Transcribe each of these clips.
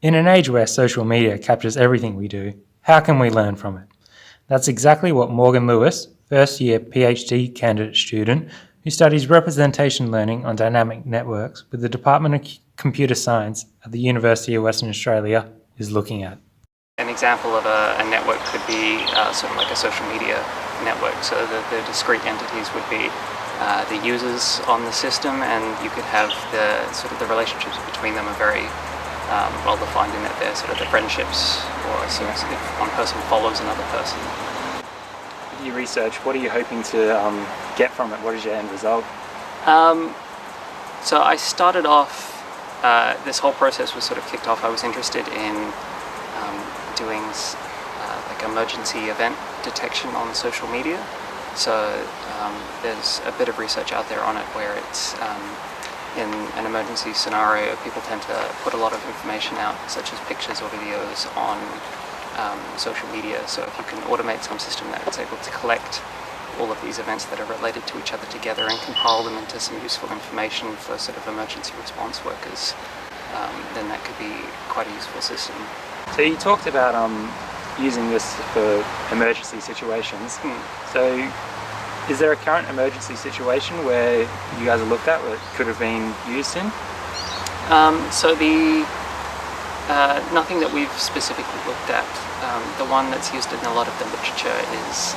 In an age where social media captures everything we do, how can we learn from it? That's exactly what Morgan Lewis, first-year PhD candidate student who studies representation learning on dynamic networks with the Department of Computer Science at the University of Western Australia, is looking at. An example of a network could be sort of like a social media network. So the discrete entities would be the users on the system, and you could have the relationships between them are very well defined in that they're sort of the friendships, or so if one person follows another person. Your research, what are you hoping to get from it? What is your end result? So I started off, this whole process was sort of kicked off. I was interested in doing like emergency event detection on social media. So there's a bit of research out there on it where it's in an emergency scenario, people tend to put a lot of information out, such as pictures or videos, on social media. So if you can automate some system that's able to collect all of these events that are related to each other together and compile them into some useful information for sort of emergency response workers, then that could be quite a useful system. So you talked about using this for emergency situations. So is there a current emergency situation where you guys have looked at where it could have been used in? So nothing that we've specifically looked at. The one that's used in a lot of the literature is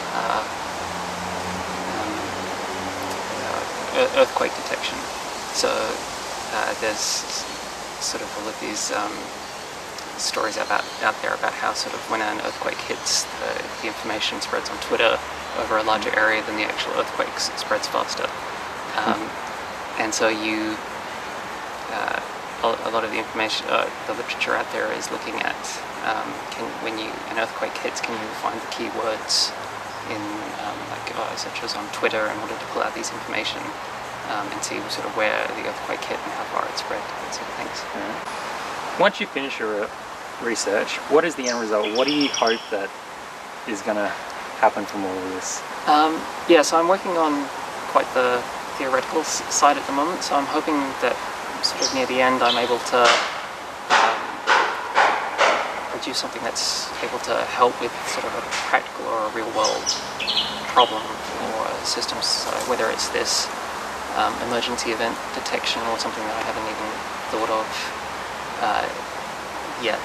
earthquake detection. So there's sort of all of these stories out there about how sort of when an earthquake hits, the information spreads on Twitter over a larger area than the actual earthquake spreads faster. And so a lot of the information, the literature out there is looking at when an earthquake hits, can you find the keywords in such as on Twitter in order to pull out these information and see sort of where the earthquake hit and how far it spread, that sort of things. Once you finish your research, what is the end result? What do you hope that is going to happen from all of this? So I'm working on quite the theoretical side at the moment, so I'm hoping that sort of near the end I'm able to produce something that's able to help with sort of a practical or a real world problem or systems, so whether it's this emergency event detection or something that I haven't even thought of yet.